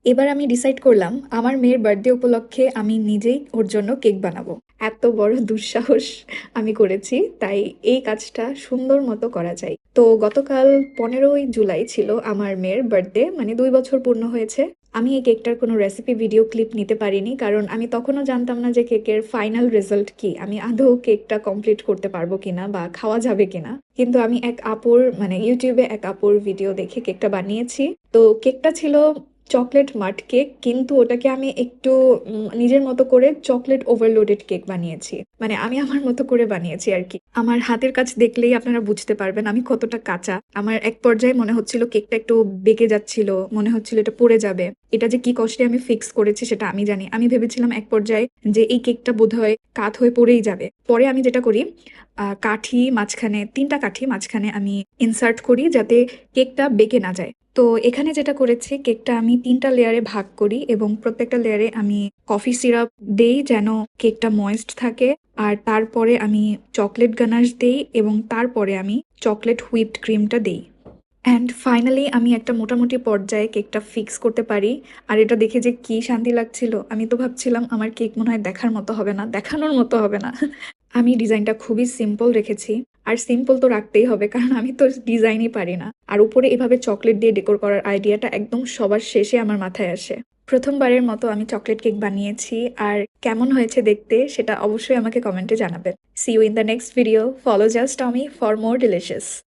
এবার আমি ডিসাইড করলাম আমার মেয়ের বার্থডে উপলক্ষে আমি নিজেই ওর জন্য কেক বানাবো। এত বড় দুঃসাহস আমি করেছি, তাই এই কাজটা সুন্দর মতো করা যায়। তো গতকাল 15ই জুলাই ছিল আমার মেয়ের বার্থডে, মানে 2 বছর পূর্ণ হয়েছে। আমি এই কেকটার কোনো রেসিপি ভিডিও ক্লিপ নিতে পারিনি, কারণ আমি তখনও জানতাম না যে কেকের ফাইনাল রেজাল্ট কি, আমি আদৌ কেকটা কমপ্লিট করতে পারবো কিনা বা খাওয়া যাবে কিনা। কিন্তু আমি এক আপুর মানে ইউটিউবে এক আপুর ভিডিও দেখে কেকটা বানিয়েছি। তো কেকটা ছিল চকলেট মাড কেক, কিন্তু ওটাকে আমি একটু নিজের মতো করে চকলেট ওভারলোডেড কেক বানিয়েছি। মানে আমি আমার মতো করে বানিয়েছি আর কি। আমার হাতের কাজ দেখলেই আপনারা বুঝতে পারবেন আমি কতটা কাঁচা। আমার এক পর্যায়ে মনে হচ্ছিল কেকটা একটু বেঁকে যাচ্ছিল, মনে হচ্ছিল এটা পড়ে যাবে। এটা যে কি কষ্টে আমি ফিক্স করেছি সেটা আমি জানি। আমি ভেবেছিলাম এক পর্যায়ে যে এই কেকটা বোধহয় কাত হয়ে পড়েই যাবে। পরে আমি যেটা করি, কাঠি মাঝখানে 3টা কাঠি মাঝখানে আমি ইনসার্ট করি যাতে কেকটা বেঁকে না যায়। তো এখানে যেটা করেছি, কেকটা আমি 3টা লেয়ারে ভাগ করি এবং প্রত্যেকটা লেয়ারে আমি কফি সিরাপ দেই যেন কেকটা ময়েস্ট থাকে। আর তারপরে আমি চকলেট গানাশ দেই এবং তারপরে আমি চকলেট হুইপড ক্রিমটা দেই। অ্যান্ড ফাইনালি আমি একটা মোটামুটি পর্যায়ে কেকটা ফিক্স করতে পারি। আর এটা দেখে যে কি শান্তি লাগছিল! আমি তো ভাবছিলাম আমার কেক মনে হয় দেখার মতো হবে না, দেখানোর মতো হবে না। আমি ডিজাইনটা খুবই সিম্পল রেখেছি। আর সিম্পল তো রাখতেই হবে, কারণ আমি তো ডিজাইনই পারি না। আর উপরে এভাবে চকলেট দিয়ে ডেকোর করার আইডিয়াটা একদম সবার শেষে আমার মাথায় আসে। প্রথমবারের মতো আমি চকলেট কেক বানিয়েছি, আর কেমন হয়েছে দেখতে সেটা অবশ্যই আমাকে কমেন্টে জানাবেন। See you in the next video. Follow just Tommy for more delicious.